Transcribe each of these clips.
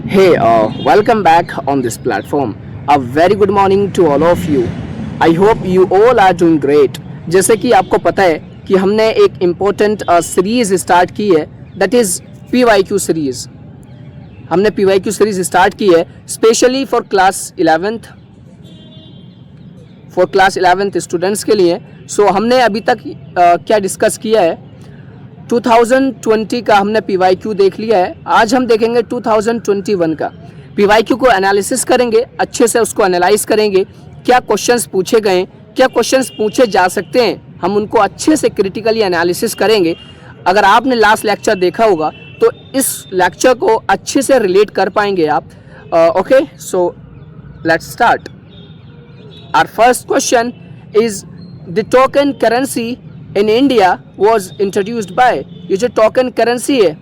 Hey, welcome back on this platform. A very good morning to all of you. I hope you all are doing great. जैसे कि आपको पता है कि हमने एक इम्पोर्टेंट सीरीज़ स्टार्ट की है, दैट इज़ PYQ सीरीज़. हमने PYQ सीरीज़ स्टार्ट की है specially for class 11th students के लिए. सो हमने अभी तक क्या डिस्कस किया है, 2020 का हमने PYQ देख लिया है. आज हम देखेंगे 2021 का PYQ को एनालिसिस करेंगे, अच्छे से उसको एनालाइज करेंगे. क्या क्वेश्चंस पूछे गए, क्या क्वेश्चंस पूछे जा सकते हैं, हम उनको अच्छे से क्रिटिकली एनालिसिस करेंगे. अगर आपने लास्ट लेक्चर देखा होगा तो इस लेक्चर को अच्छे से रिलेट कर पाएंगे आप. Okay, so let's start. Our first question is the token currency in India was introduced by. ये जो टोकन करेंसी है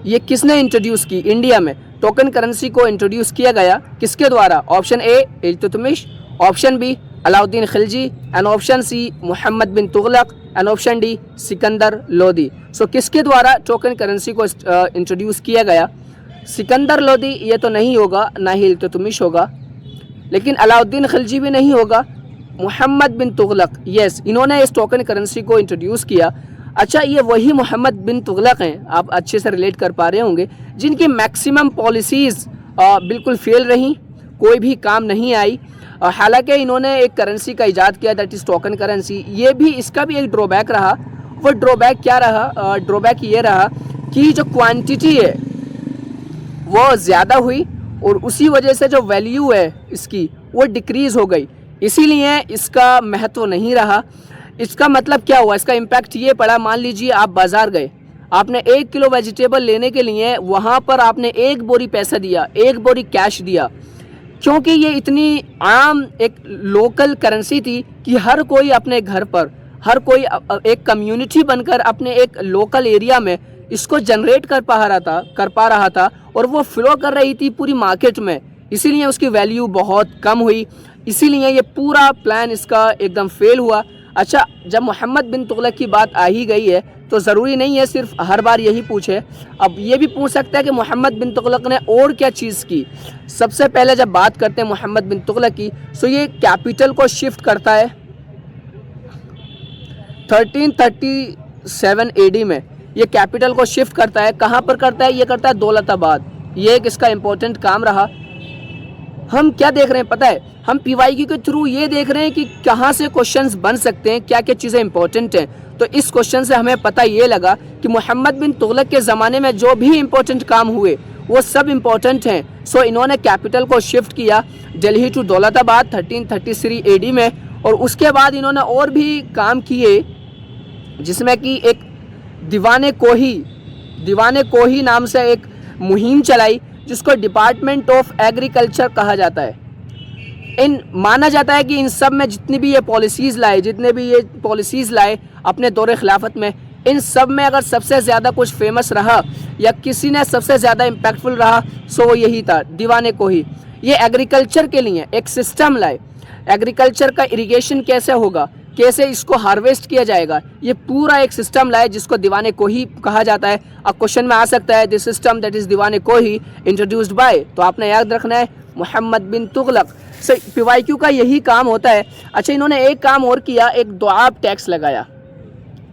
ये किसने इंट्रोड्यूस की इंडिया में? टोकन करेंसी को इंट्रोड्यूस किया गया किसके द्वारा? Option A Iltutmish, option B Alauddin Khilji, and option C Mohammad bin Tughlaq, and option D Sikandar Lodi. So किसके द्वारा टोकन करेंसी को इंट्रोड्यूस किया गया? सिकंदर लोदी ये तो नहीं होगा, ना ही इल्तुतमिश होगा, लेकिन अलाउद्दीन खिलजी भी नहीं होगा. मोहम्मद बिन तुगलक, यस, इन्होंने इस टोकन करेंसी को इंट्रोड्यूस किया. अच्छा, ये वही मोहम्मद बिन तुगलक हैं, आप अच्छे से रिलेट कर पा रहे होंगे, जिनकी मैक्सिमम पॉलिसीज़ बिल्कुल फेल रही, कोई भी काम नहीं आई. हालांकि इन्होंने एक करेंसी का इजाद किया, दैट इज़ टोकन करेंसी. ये भी, इसका भी एक ड्रॉबैक रहा. वो ड्रॉबैक क्या रहा? ड्रॉबैक ये रहा कि जो क्वांटिटी है वो ज़्यादा हुई और उसी वजह से जो वैल्यू है इसकी वो डिक्रीज़ हो गई, इसीलिए इसका महत्व नहीं रहा. इसका मतलब क्या हुआ, इसका इम्पैक्ट ये पड़ा, मान लीजिए आप बाज़ार गए, आपने 1 किलो वेजिटेबल लेने के लिए वहाँ पर आपने 1 बोरी पैसा दिया, 1 बोरी कैश दिया, क्योंकि ये इतनी आम एक लोकल करेंसी थी कि हर कोई अपने घर पर, हर कोई एक कम्युनिटी बनकर अपने एक लोकल एरिया में इसको जनरेट कर पा रहा था और वो फ्लो कर रही थी पूरी मार्केट में, इसीलिए उसकी वैल्यू बहुत कम हुई, इसीलिए ये पूरा प्लान इसका एकदम फेल हुआ. अच्छा, जब मोहम्मद बिन तुगलक की बात आ ही गई है तो ज़रूरी नहीं है सिर्फ हर बार यही पूछे, अब ये भी पूछ सकता है कि मोहम्मद बिन तुगलक ने और क्या चीज़ की. सबसे पहले जब बात करते हैं मोहम्मद बिन तुगलक की, तो ये कैपिटल को शिफ्ट करता है 1337 AD में. ये कैपिटल को शिफ्ट करता है, कहाँ पर करता है? ये करता है दौलताबाद. ये एक इसका इम्पोर्टेंट काम रहा. हम क्या देख रहे हैं पता है? हम PYQ के थ्रू ये देख रहे हैं कि कहाँ से क्वेश्चंस बन सकते हैं, क्या क्या चीज़ें इंपॉर्टेंट हैं. तो इस क्वेश्चन से हमें पता ये लगा कि मोहम्मद बिन तुगलक के ज़माने में जो भी इम्पोर्टेंट काम हुए वो सब इम्पोर्टेंट हैं. सो इन्होंने कैपिटल को शिफ्ट किया दिल्ली टू दौलताबाद 1333 AD में, और उसके बाद इन्होंने और भी काम किए, जिसमें कि एक दीवाने कोही नाम से एक मुहिम चलाई, जिसको डिपार्टमेंट ऑफ एग्रीकल्चर कहा जाता है. माना जाता है कि इन सब में जितने भी ये पॉलिसीज़ लाए अपने दौरे खिलाफत में, इन सब में अगर सबसे ज़्यादा कुछ फेमस रहा या किसी ने सबसे ज़्यादा इम्पैक्टफुल रहा, सो वो यही था, दीवाने कोही. ये एग्रीकल्चर के लिए एक सिस्टम लाए. एग्रीकल्चर का इरिगेशन कैसे होगा, कैसे इसको हार्वेस्ट किया जाएगा, ये पूरा एक सिस्टम लाए जिसको दीवाने कोही कहा जाता है. अब क्वेश्चन में आ सकता है, दिस सिस्टम दैट इज़ दीवाने कोही इंट्रोड्यूस्ड बाय, तो आपने याद रखना है मोहम्मद बिन तुगलक. सो PYQ का यही काम होता है. अच्छा, इन्होंने एक काम और किया, एक दुआब टैक्स लगाया.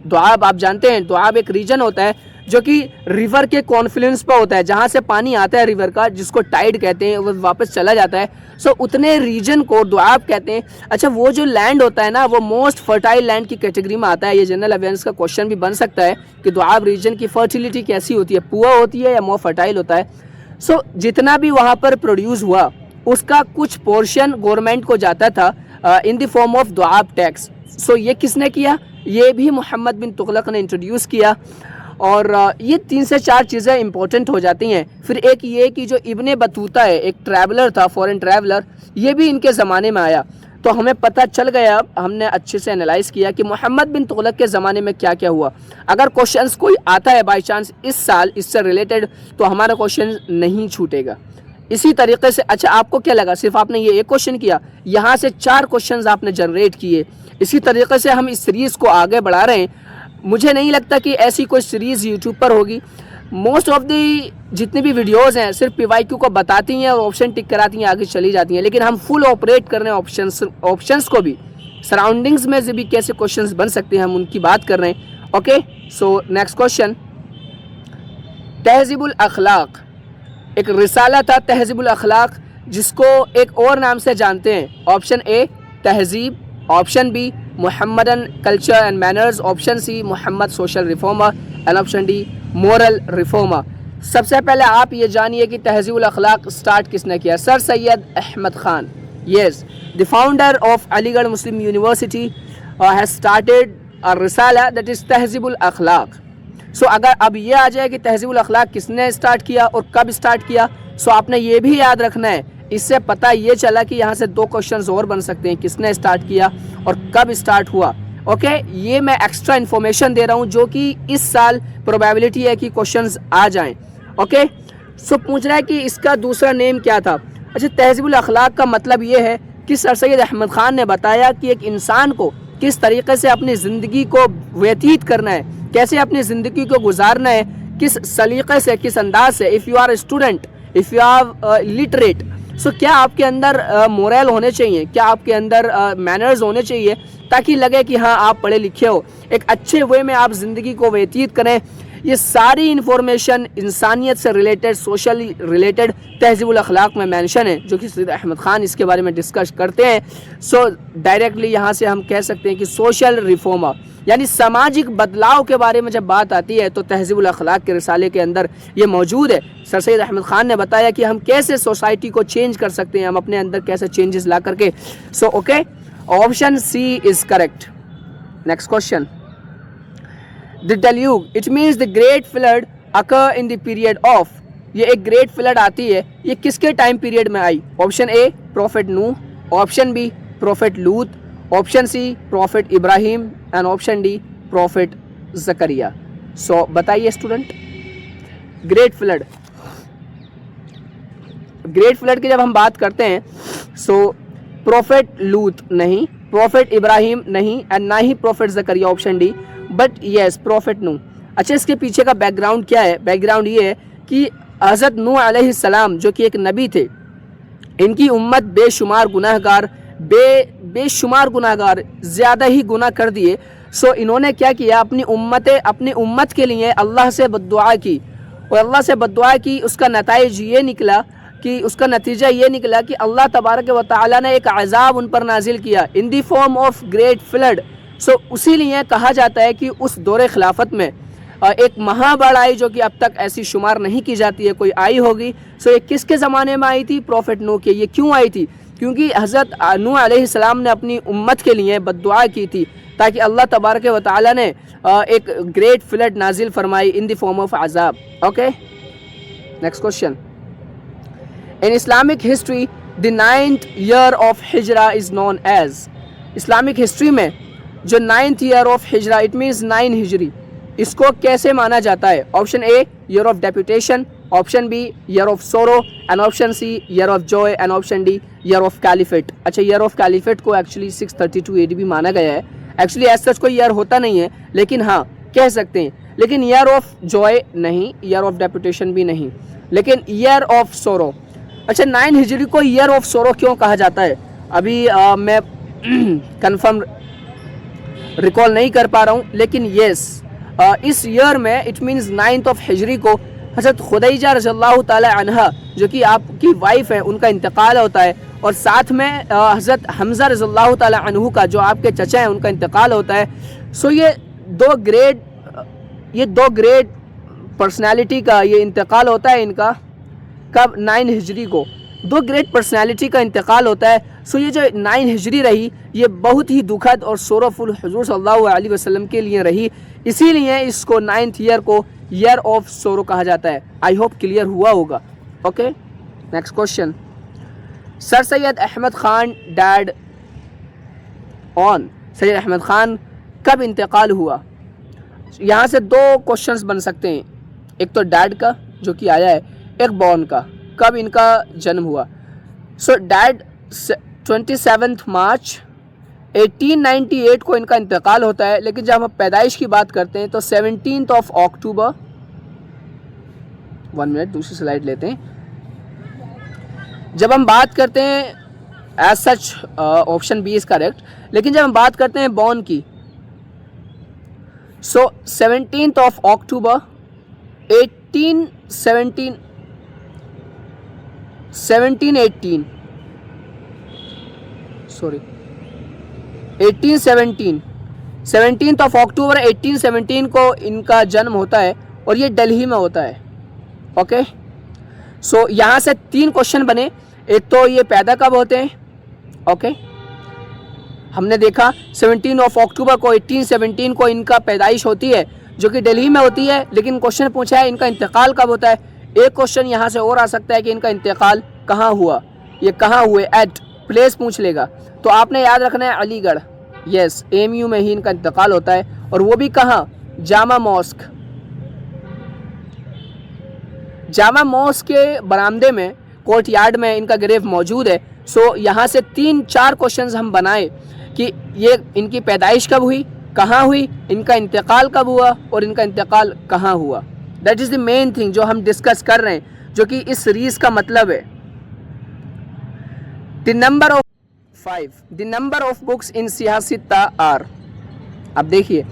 दुआब आप जानते हैं, दुआब एक रीजन होता है जो कि रिवर के कॉन्फ्लुएंस पर होता है, जहाँ से पानी आता है रिवर का, जिसको टाइड कहते हैं, वो वापस चला जाता है. सो उतने रीजन को दुआब कहते हैं. अच्छा, वो जो लैंड होता है ना, वो मोस्ट फर्टाइल लैंड की कैटेगरी में आता है. ये जनरल अवेयरनेस का क्वेश्चन भी बन सकता है कि दुआब रीजन की फर्टिलिटी कैसी होती है, पुअर होती है या मोर फर्टाइल होता है. सो जितना भी वहाँ पर प्रोड्यूस हुआ उसका कुछ पोर्शन गवर्नमेंट को जाता था in the form of Doab tax. So ये किसने किया? ये भी मोहम्मद बिन तुगलक ने इंट्रोड्यूस किया. और ये 3 से 4 चीज़ें इंपॉर्टेंट हो जाती हैं. फिर एक ये कि जो इब्ने बतूता है, एक ट्रैवलर था, फॉरेन ट्रैवलर, ये भी इनके ज़माने में आया. तो हमें पता चल गया, हमने अच्छे से एनालाइज़ किया कि मोहम्मद बिन तुगलक के ज़माने में क्या क्या हुआ. अगर क्वेश्चंस कोई आता है बाई चांस इस साल इससे रिलेटेड, तो हमारा क्वेश्चन नहीं छूटेगा. इसी तरीके से, अच्छा आपको क्या लगा, सिर्फ आपने ये एक क्वेश्चन किया, यहाँ से 4 क्वेश्चंस आपने जनरेट किए. इसी तरीके से हम इस सीरीज़ को आगे बढ़ा रहे हैं. मुझे नहीं लगता कि ऐसी कोई सीरीज़ यूट्यूब पर होगी. मोस्ट ऑफ दी जितनी भी वीडियोस हैं सिर्फ PYQ को बताती हैं और ऑप्शन टिक कराती हैं, आगे चली जाती हैं, लेकिन हम फुल ऑपरेट कर रहे हैं ऑप्शंस को भी, सराउंडिंग्स में से भी कैसे क्वेश्चंस बन सकते हैं हम उनकी बात कर रहे हैं। ओके, सो नेक्स्ट क्वेश्चन, तहज़ीबुल अखलाक, एक रिसाला था तहज़ीबुल अखलाक जिसको एक और नाम से जानते हैं। Option A Tahzeeb, option B Muhammadan culture and manners, option C Mohammad social reformer and option D moral reformer. सबसे पहले आप ये जानिए कि तहज़ीबुल अखलाक स्टार्ट किसने किया? Sir Syed Ahmad Khan, yes, the founder of Aligarh Muslim University has started a risala that is Tahzibul Akhlaq. So अगर अब ये आ जाए कि तहज़ीबुल अखलाक किसने स्टार्ट किया और कब स्टार्ट किया, सो आपने ये भी याद रखना है। इससे पता ये चला कि यहाँ से 2 क्वेश्चंस और बन सकते हैं, किसने स्टार्ट किया और कब स्टार्ट हुआ। ओके, ये मैं एक्स्ट्रा इन्फॉर्मेशन दे रहा हूँ जो कि इस साल प्रोबेबिलिटी है कि क्वेश्चंस आ जाएं। ओके, सो पूछ रहा है कि इसका दूसरा नेम क्या था। अच्छा, तहज़ीबुल अखलाक का मतलब ये है कि सर सैयद अहमद ख़ान ने बताया कि एक इंसान को किस तरीके से अपनी ज़िंदगी को व्यतीत करना है, कैसे अपनी ज़िंदगी को गुजारना है, किस सलीक़े से, किस अंदाज से। If you are a student, if you are literate, so क्या आपके अंदर मोरल होने चाहिए, क्या आपके अंदर मैनर्स होने चाहिए ताकि लगे कि हाँ आप पढ़े लिखे हो, एक अच्छे वे में आप ज़िंदगी को व्यतीत करें। ये सारी इन्फॉर्मेशन इंसानियत से रिलेटेड, सोशली रिलेटेड तहज़ीबुल अखलाक में मेंशन है, जो कि सैयद अहमद ख़ान इसके बारे में डिस्कस करते हैं। सो डायरेक्टली यहाँ से हम कह सकते हैं कि सोशल रिफॉर्मर यानी सामाजिक बदलाव के बारे में जब बात आती है तो तहज़ीबुल अखलाक के रिसाले के अंदर ये मौजूद है। सर सैयद अहमद ख़ान ने बताया कि हम कैसे सोसाइटी को चेंज कर सकते हैं, हम अपने अंदर कैसे चेंजेस ला करके। So okay, option C is correct. Next question, the deluge, it means the great flood occur in the period of, ये एक ग्रेट फ्लड आती है, ये किसके टाइम पीरियड में आई? Option A prophet Nuh, option B prophet Lut, option C prophet Ibrahim and option D prophet Zakariya. So बताइए student, great flood, great flood की जब हम बात करते हैं सो प्रॉफिट लूत नहीं, प्रॉफिट इब्राहिम नहीं एंड ना ही prophet Zakariya, option D, but yes prophet Nuh. अच्छा, इसके पीछे का बैकग्राउंड क्या है? बैकग्राउंड ये है कि हज़रत नूह अलैहिस्सलाम जो कि एक नबी थे, इनकी उम्मत बेशुमार गुनाहगार, बेशुमार गुनाहगार, ज़्यादा ही गुनाह कर दिए। सो इन्होंने क्या किया, अपनी उम्मत के लिए अल्लाह से बद्दुआ की, और अल्लाह से बद्दुआ की, उसका नतीजा ये निकला कि अल्लाह तबारक व तआला ने एक अज़ाब उन पर नाजिल किया in the form of great flood. So उसी लिए कहा जाता है कि उस दौरे खिलाफत में एक महाबाढ़ आई जो कि अब तक ऐसी शुमार नहीं की जाती है, कोई आई होगी। सो ये किसके ज़माने में आई थी? प्रॉफिट नूह के। ये क्यों आई थी? क्योंकि हज़रत नूह अलैहिस्सलाम ने अपनी उम्मत के लिए बद्दुआ की थी ताकि अल्लाह तबारक व तआला ने एक ग्रेट फ्लड नाजिल फरमाई in the form of azab. Okay, next question, in Islamic history the 9th year of Hijra is known as, Islamic history में जो 9th year of Hijra, it means 9 Hijri, इसको कैसे माना जाता है? Option A year of deputation, option B year of sorrow and option C year of joy and option D year of caliphate. अच्छा, year of caliphate को actually 632 AD भी माना गया है। एक्चुअली ऐसा कोई ईयर होता नहीं है, लेकिन हाँ कह सकते हैं। लेकिन ईयर ऑफ जॉय नहीं, ईयर ऑफ डेप्यूटेशन भी नहीं, लेकिन ईयर ऑफ सोरो। अच्छा, 9 हिजरी को ईयर ऑफ सोरो क्यों कहा जाता है? अभी मैं कंफर्म रिकॉल नहीं कर पा रहा हूँ, लेकिन येस इस ईयर में इट मीन्स 9th ऑफ हिजरी को हज़रत खुदैजा रज़ियल्लाहु ताला अन्हा जो कि आपकी वाइफ है, उनका इंतकाल होता है, और साथ में हज़रत हमज़ा रज़ियल्लाहु ताला अन्हु का जो आपके चचा हैं उनका इंतकाल होता है। सो ये दो ग्रेट पर्सनालिटी का ये इंतकाल होता है इनका कब? 9 हिजरी को। 2 ग्रेट पर्सनालिटी का इंतकाल होता है। सो ये जो 9 हिजरी रही ये बहुत ही दुखद और सोरोफुल हुजूर सल्लल्लाहु अलैहि वसल्लम के लिए रही, इसीलिए इसको 9th ईयर को ईयर ऑफ सोरो कहा जाता है। आई होप क्लियर हुआ होगा। Okay, next question, sir Syed Ahmad Khan died on, Syed Ahmad Khan कब इंतकाल हुआ? यहाँ से 2 क्वेश्चंस बन सकते हैं, एक तो डैड का जो कि आया है, एक बॉर्न का, कब इनका जन्म हुआ। सो डैड 27 मार्च 1898 को इनका इंतकाल होता है, लेकिन जब हम पैदाइश की बात करते हैं तो 17th ऑफ अक्टूबर 1 मिनट दूसरी स्लाइड लेते हैं। जब हम बात करते हैं as such option B is correct, लेकिन जब हम बात करते हैं बॉर्न की, सो 17th of October 1818 17th of October 1817 को इनका जन्म होता है और ये दिल्ली में होता है। ओके, सो यहाँ से 3 क्वेश्चन बने। एक तो ये पैदा कब होते हैं, ओके हमने देखा 17 of October को 1817 को इनका पैदाइश होती है जो कि दिल्ली में होती है, लेकिन क्वेश्चन पूछा है इनका इंतकाल कब होता है। एक क्वेश्चन यहाँ से और आ सकता है कि इनका इंतकाल कहाँ हुआ, ये कहाँ हुए, एट प्लेस पूछ लेगा। तो आपने याद रखना है अलीगढ़, यस AMU में ही इनका इंतकाल होता है, और वो भी कहाँ, जामा मॉस्क। जामा मॉस्क के बरामदे में, कोर्ट यार्ड में इनका ग्रेव मौजूद है। सो यहाँ से 3-4 क्वेश्चंस हम बनाए कि ये इनकी पैदाइश कब हुई, कहाँ हुई, इनका इंतकाल कब हुआ और इनका इंतकाल कहाँ हुआ। That is the main thing जो हम डिस्कस कर रहे हैं, जो कि इस सीरीज का मतलब है। The number of 5, the number of books in Sihah Sittah are. अब देखिए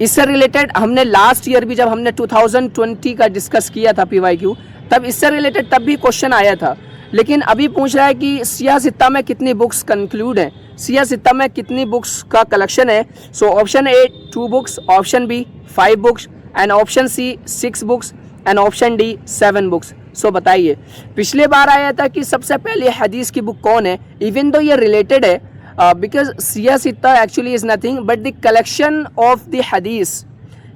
इससे रिलेटेड हमने लास्ट ईयर भी जब हमने 2020 का डिस्कस किया था PYQ, तब इससे रिलेटेड तब भी क्वेश्चन आया था। लेकिन अभी पूछ रहा है कि सियासत्ता में कितनी बुक्स कंक्लूड हैं, सियासत्ता में कितनी बुक्स का कलेक्शन है। So option A 2 books, option B 5 books, and option C 6 books, and option D 7 books. So बताइए, पिछले बार आया था कि सबसे पहले हदीस की बुक कौन है, इवन दो ये रिलेटेड है, because Sihah Sittah actually is nothing but the collection of the Hadith.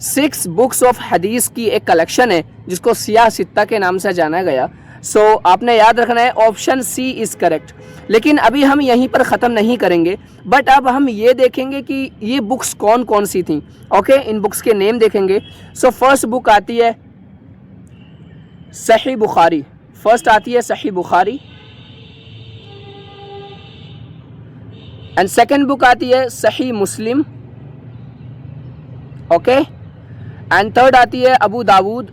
6 books of हदीस की एक कलेक्शन है जिसको सियासत्ता के नाम से जाना गया। सो आपने याद रखना है ऑप्शन सी इज़ करेक्ट। लेकिन अभी हम यहीं पर ख़त्म नहीं करेंगे, बट अब हम ये देखेंगे कि ये बुक्स कौन कौन सी थी। ओके, इन बुक्स के नेम देखेंगे। सो फर्स्ट बुक आती है सही बुखारी, फर्स्ट आती है सही बुखारी, एंड सेकेंड बुक आती है सही मुस्लिम, ओके, एंड थर्ड आती है अबू दाऊद,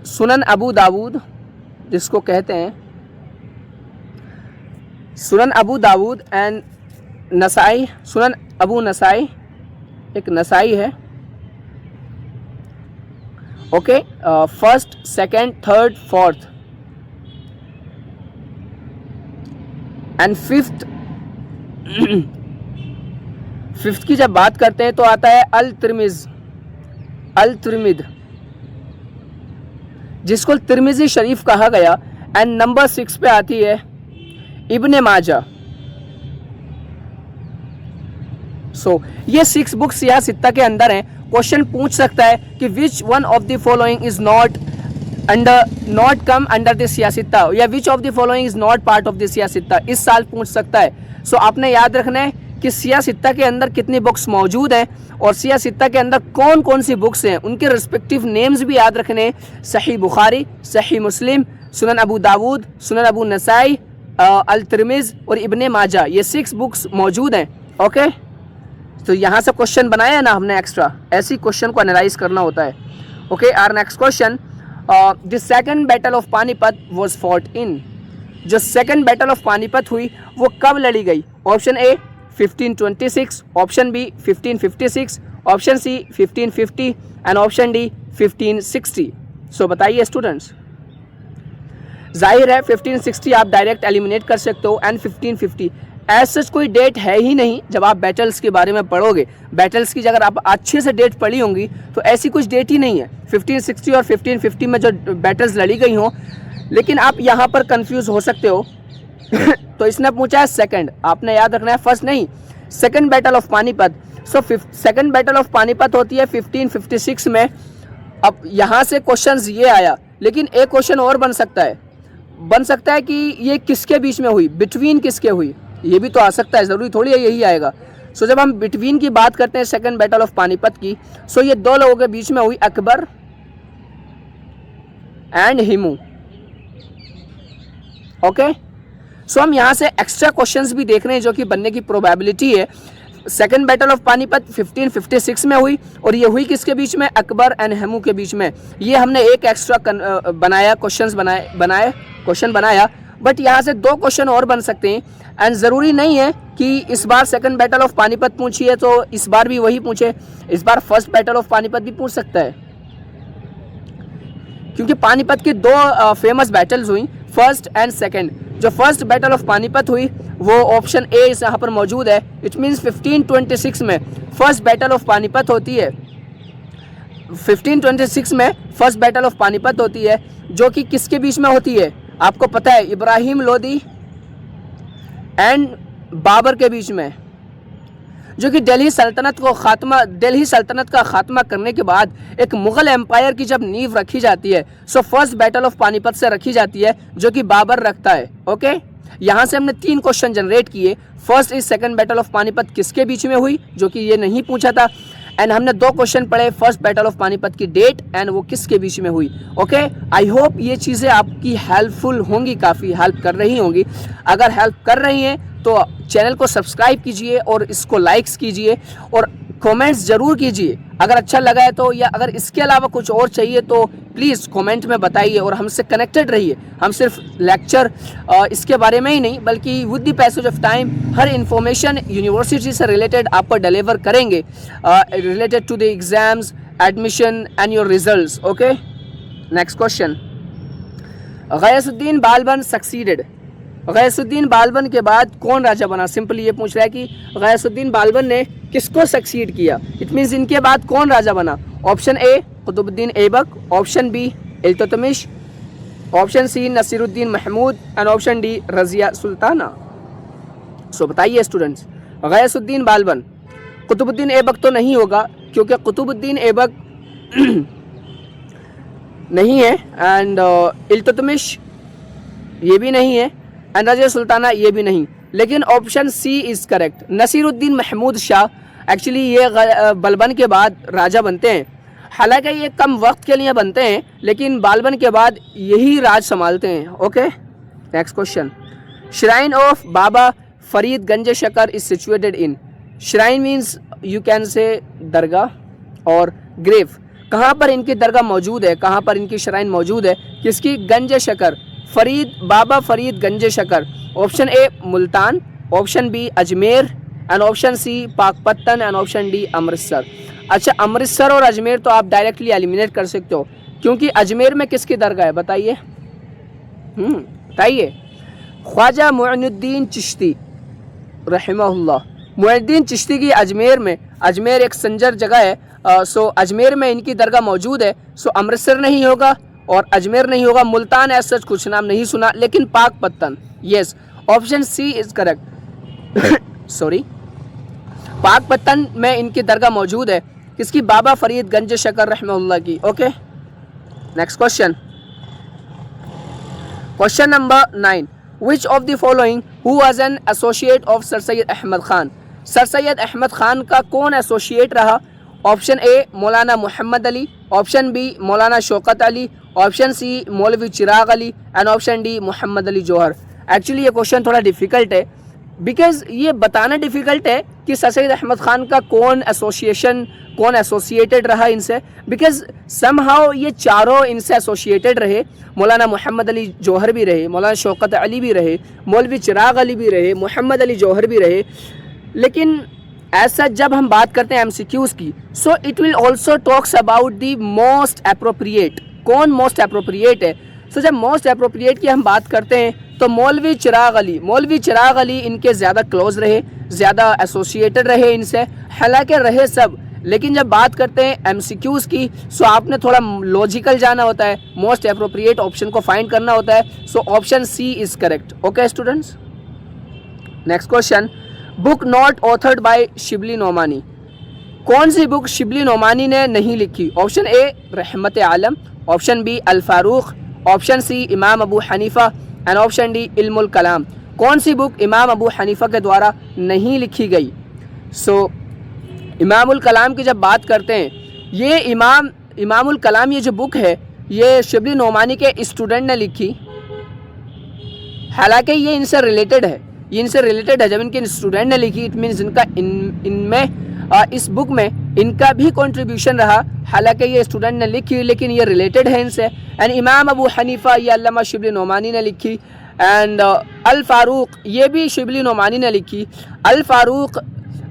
सुनन अबू दाऊद जिसको कहते हैं सुनन अबू दाऊद, एंड नसाई, सुनन अबू नसाई, एक नसाई है। Okay, first, second, third, fourth and fifth. Fifth की जब बात करते हैं तो आता है अल तिर्मिद जिसको तिर्मिजी शरीफ कहा गया, एंड नंबर 6 पे आती है इब्ने माजा। सो ये 6 बुक्स सियासत्ता के अंदर हैं। क्वेश्चन पूछ सकता है कि which one of the following is not come under the Sihah Sittah, या which of the following is not part of the Sihah Sittah, इस साल पूछ सकता है। सो आपने याद रखना है कि सियासत्ता के अंदर कितनी बुक्स मौजूद हैं और सियासत्ता के अंदर कौन कौन सी बुक्स हैं, उनके रिस्पेक्टिव नेम्स भी याद रखने हैं। सही बुखारी, सही मुस्लिम, सुनन अबू दाऊद, सुनन अबू नसाई, अल तिर्मिज़ और इब्ने माजा, ये 6 बुक्स मौजूद हैं। ओके, तो यहाँ से क्वेश्चन बनाया है ना हमने एक्स्ट्रा, ऐसी क्वेश्चन को एनालाइज करना होता है। Okay, our next question, the second battle of Panipat was fought in. जो सेकंड बैटल ऑफ पानीपत हुई वो कब लड़ी गई? Option A 1526, option B 1556, option C 1550 and option D 1560। So बताइए स्टूडेंट्स, जाहिर है 1560 आप डायरेक्ट एलिमिनेट कर सकते हो, एंड 1550 एज सच कोई डेट है ही नहीं। जब आप बैटल्स के बारे में पढ़ोगे, बैटल्स की अगर आप अच्छे से डेट पढ़ी होंगी तो ऐसी कुछ डेट ही नहीं है 1560 और 1550 में जो बैटल्स लड़ी गई हों। लेकिन आप यहाँ पर कंफ्यूज हो सकते हो तो इसने पूछा है सेकंड, आपने याद रखना है फर्स्ट नहीं, second battle of Panipat. So second battle of Panipat होती है 1556 में। अब यहाँ से क्वेश्चंस ये आया, लेकिन एक क्वेश्चन और बन सकता है कि ये किसके बीच में हुई, बिटवीन किसके हुई, ये भी तो आ सकता है, ज़रूरी थोड़ी है यही आएगा। सो जब हम बिटवीन की बात करते हैं सेकंड बैटल ऑफ पानीपत की, सो ये 2 लोगों के बीच में हुई, अकबर एंड हिमू। ओके, सो हम यहाँ से एक्स्ट्रा क्वेश्चंस भी देख रहे हैं जो कि बनने की प्रोबेबिलिटी है। सेकंड बैटल ऑफ पानीपत 1556 में हुई और ये हुई किसके बीच में? अकबर एंड हेमू के बीच में। ये हमने एक एक्स्ट्रा क्वेश्चन बनाया बट यहाँ से 2 क्वेश्चन और बन सकते हैं एंड ज़रूरी नहीं है कि इस बार सेकंड बैटल ऑफ पानीपत पूछी है तो इस बार भी वही पूछे, इस बार फर्स्ट बैटल ऑफ पानीपत भी पूछ सकता है, क्योंकि पानीपत की 2 फेमस बैटल्स हुई, फर्स्ट एंड सेकंड। जो फर्स्ट बैटल ऑफ पानीपत हुई वो ऑप्शन ए इस यहाँ पर मौजूद है। इट मीन्स 1526 में फर्स्ट बैटल ऑफ पानीपत होती है। 1526 में फर्स्ट बैटल ऑफ पानीपत होती है, जो कि किसके बीच में होती है? आपको पता है, इब्राहिम लोदी एंड बाबर के बीच में, जो कि दिल्ली सल्तनत का खात्मा करने के बाद एक मुग़ल एम्पायर की जब नींव रखी जाती है, so first battle of Panipat से रखी जाती है, जो कि बाबर रखता है। ओके, यहाँ से हमने 3 क्वेश्चन जनरेट किए। First is second battle of Panipat किसके बीच में हुई, जो कि ये नहीं पूछा था, एंड हमने 2 क्वेश्चन पढ़े, फर्स्ट बैटल ऑफ पानीपत की डेट एंड वो किसके बीच में हुई। ओके, आई होप ये चीज़ें आपकी हेल्पफुल होंगी, काफ़ी हेल्प कर रही होंगी। अगर हेल्प कर रही हैं तो चैनल को सब्सक्राइब कीजिए और इसको लाइक्स कीजिए और कमेंट्स ज़रूर कीजिए अगर अच्छा लगा है तो, या अगर इसके अलावा कुछ और चाहिए तो प्लीज़ कमेंट में बताइए और हमसे कनेक्टेड रहिए। हम सिर्फ लेक्चर इसके बारे में ही नहीं बल्कि with the passage of time हर इंफॉर्मेशन यूनिवर्सिटी से रिलेटेड आपको डिलीवर करेंगे, related to the exams, admission and your results. Okay, next question, Ghiyasuddin Balban succeeded. Ghiyasuddin Balban के बाद कौन राजा बना? सिंपली ये पूछ रहा है कि गयासुद्दीन बालबन ने किसको सक्सीड किया। इट मीन्स इनके बाद कौन राजा बना? Option A Qutbuddin Aibak, option B Iltutmish, option C Nasiruddin Mahmud and option D Razia Sultana. So बताइए स्टूडेंट्स, गयासुद्दीन बालबन, कुतुबुद्दीन ऐबक तो नहीं होगा क्योंकि कुतुबुद्दीन ऐबक नहीं है, एंड इल्तुतमिश ये भी नहीं है, एंड रज़िया सुल्ताना ये भी नहीं, लेकिन option C is correct. Nasiruddin Mahmud Shah actually ये बालबन के बाद राजा बनते हैं। हालांकि ये कम वक्त के लिए बनते हैं लेकिन बालबन के बाद यही राज संभालते हैं। Okay, next question, shrine of Baba Farid Ganj Shakar is situated in. Shrine means you can say dargah और ग्रेव। कहाँ पर इनकी दरगाह मौजूद है, कहाँ पर इनकी श्राइन मौजूद है? किसकी? Ganj Shakar, Farid, Baba Farid Ganj Shakar. Option A Multan, option B Ajmer and option C Pakpattan and option D Amritsar. अच्छा, अमृतसर और अजमेर तो आप डायरेक्टली एलिमिनेट कर सकते हो क्योंकि अजमेर में किसकी दरगाह है? बताइए, बताइए। ख्वाजा मुइनुद्दीन चिश्ती रहमहुल्लाह, मुइनुद्दीन चिश्ती की अजमेर में, अजमेर एक संजर जगह है, सो अजमेर में इनकी दरगाह मौजूद है। सो अमृतसर नहीं होगा और अजमेर नहीं होगा, मुल्तान ऐसा कुछ नाम नहीं सुना, लेकिन Pakpattan, yes, option C is correct. Sorry, Pakpattan में इनकी दरगाह मौजूद है। किसकी? बाबा फरीद गंज शकर रहमहुल्लाह की। Okay, next question, question number 9, which of the following who was an associate of sir Syed Ahmad Khan. Sir Syed Ahmad Khan का कौन एसोसिएट रहा? Option A Maulana Mohammad Ali, option B Maulana Shaukat Ali, option C Maulvi Chirag Ali and option D Mohammad Ali Jauhar. Actually ये क्वेश्चन थोड़ा डिफ़िकल्ट है because ये बताना difficult है कि सर सैयद अहमद खान का कौन एसोसिएटेड रहा इनसे, बिकॉज समहाउ ये चारों इनसे एसोसिएटेड रहे। मौलाना मोहम्मद अली जौहर भी रहे, मौलाना शौकत अली भी रहे, मौलवी चिराग अली भी रहे, मोहम्मद अली जौहर भी रहे। लेकिन ऐसा जब हम बात करते हैं MCQs की, so it will also talks about the most appropriate. कौन मोस्ट अप्रोप्रिएट है? सो जब मोस्ट अप्रोप्रिएट की हम बात करते हैं तो मौलवी चिराग अली इनके ज़्यादा क्लोज रहे, ज़्यादा एसोसिएटेड रहे इनसे, हालांकि रहे सब, लेकिन जब बात करते हैं MCQs की, सो आपने थोड़ा लॉजिकल जाना होता है, मोस्ट अप्रोप्रिएट ऑप्शन को फाइंड करना होता है। So option C is correct. Okay students, next question, book not authored by Shibli Nomani. कौन सी बुक शिबली नोमानी ने नहीं लिखी? Option A Rahmat Alam, option B Al Farooq, option C Imam Abu Hanifa and option D Ilmul Kalam. कौन सी बुक इमाम अबू हनीफा के द्वारा नहीं लिखी गई? सो इमामुल कलाम की जब बात करते हैं, ये इमामुल कलाम ये जो बुक है ये शिबली नोमानी के स्टूडेंट ने लिखी, हालांकि ये इनसे रिलेटेड है, ये इनसे रिलेटेड है। जब इनके स्टूडेंट ने लिखी इट मीन्स इनका इनमें इस बुक में इनका भी कंट्रीब्यूशन रहा। हालांकि ये स्टूडेंट ने लिखी लेकिन ये रिलेटेड है इनसे। एंड इमाम अबू हनीफा ये अल्लामा शिबली नोमानी ने लिखी। एंड अल फारूक ये भी शिबली नोमानी ने लिखी। अल फारूक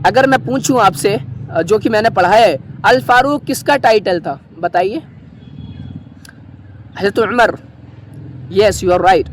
अगर मैं पूछूं आपसे जो कि मैंने पढ़ा है, अल फारूक किसका टाइटल था बताइए? Hazrat Umar. Yes you are right.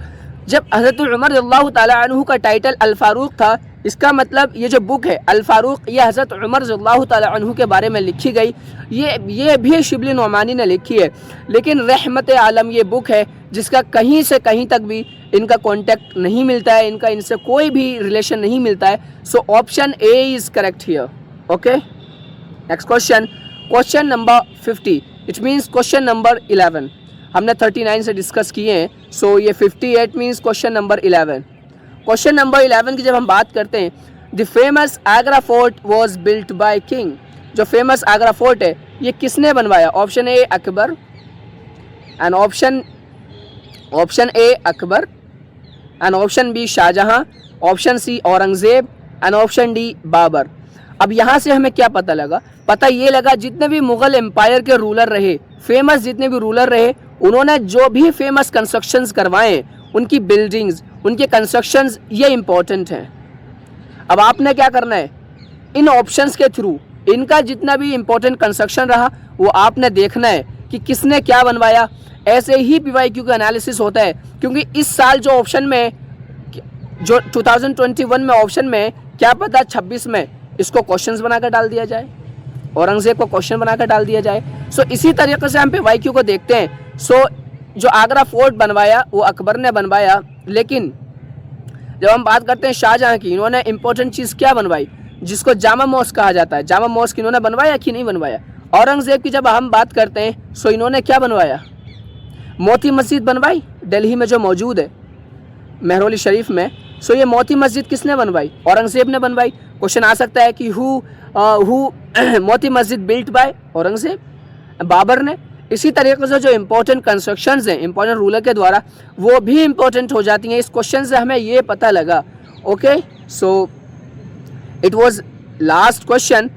जब हज़रत उमर रज़ियल्लाहु ताला अन्हु का टाइटल अल फारूक था, इसका मतलब ये जो बुक है अल फारूक ये हज़रत उमर रज़ियल्लाहु ताला अन्हु के बारे में लिखी गई। ये भी शिबली नोमानी ने लिखी है। लेकिन रहमत आलम ये बुक है जिसका कहीं से कहीं तक भी इनका कांटेक्ट नहीं मिलता है, इनका इनसे कोई भी रिलेशन नहीं मिलता है। So option A is correct here. Okay, next question, question number 50 it means question number 11। हमने 39 से डिस्कस किए हैं। सो ये 58 means question number 11। Question number 11 की जब हम बात करते हैं, the famous Agra fort was built by king. जो फेमस आगरा फोर्ट है ये किसने बनवाया? Option A Akbar and option A Akbar and option B Shahjahan, option C Aurangzeb and option D Babur. अब यहाँ से हमें क्या पता लगा? पता ये लगा जितने भी मुग़ल एम्पायर के रूलर रहे, फेमस जितने भी रूलर रहे, उन्होंने जो भी फेमस कंस्ट्रक्शंस करवाए, उनकी बिल्डिंग्स, उनके कंस्ट्रक्शंस ये इम्पोर्टेंट हैं। अब आपने क्या करना है, इन ऑप्शंस के थ्रू इनका जितना भी इम्पोर्टेंट कंस्ट्रक्शन रहा वो आपने देखना है कि किसने क्या बनवाया। ऐसे ही PYQ का एनालिसिस होता है। क्योंकि इस साल जो ऑप्शन में, जो 2021 में ऑप्शन में, क्या पता 26 में इसको क्वेश्चंस बनाकर डाल दिया जाए, औरंगजेब को क्वेश्चन बनाकर डाल दिया जाए। सो इसी तरीके से हम PYQ को देखते हैं। सो जो आगरा फोर्ट बनवाया वो अकबर ने बनवाया। लेकिन जब हम बात करते हैं शाहजहां की, इन्होंने इंपॉर्टेंट चीज़ क्या बनवाई जिसको जामा मॉस्क कहा जाता है, जामा मॉस्क इन्होंने बनवाया कि नहीं बनवाया? औरंगजेब की जब हम बात करते हैं सो इन्होंने क्या बनवाया? मोती मस्जिद बनवाई दिल्ली में जो मौजूद है मेहरौली शरीफ में। सो ये मोती मस्जिद किसने बनवाई? औरंगजेब ने बनवाई। क्वेश्चन आ सकता है कि who Moti Masjid built by Aurangzeb, Babar ने। इसी तरीके से जो इम्पोर्टेंट कंस्ट्रक्शंस हैं इम्पोर्टेंट रूलर के द्वारा वो भी इम्पोर्टेंट हो जाती हैं। इस क्वेश्चन से हमें ये पता लगा। Okay, so it was last question.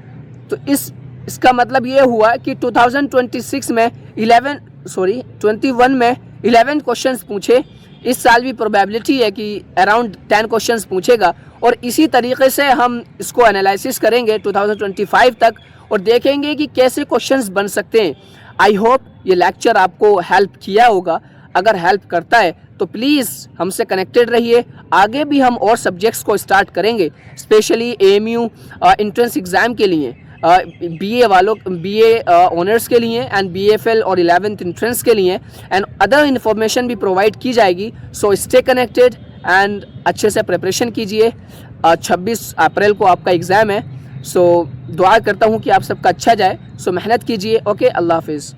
तो इसका मतलब ये हुआ कि 2021 में 21 में 11 क्वेश्चंस पूछे। इस साल भी प्रोबेबिलिटी है कि अराउंड 10 क्वेश्चंस पूछेगा। और इसी तरीके से हम इसको एनालिसिस करेंगे 2025 तक और देखेंगे कि कैसे क्वेश्चंस बन सकते हैं। आई होप ये लेक्चर आपको हेल्प किया होगा। अगर हेल्प करता है तो प्लीज़ हमसे कनेक्टेड रहिए। आगे भी हम और सब्जेक्ट्स को स्टार्ट करेंगे, स्पेशली AMU एंट्रेंस एग्ज़ाम के लिए, BA ऑनर्स के लिए एंड BFL और 11th एंट्रेंस के लिए, एंड अदर इन्फॉर्मेशन भी प्रोवाइड की जाएगी। सो स्टे कनेक्टेड एंड अच्छे से प्रिपरेशन कीजिए। 26 अप्रैल को आपका एग्ज़ाम है। सो दुआ करता हूँ कि आप सबका अच्छा जाए। सो मेहनत कीजिए। ओके, अल्लाह हाफिज़।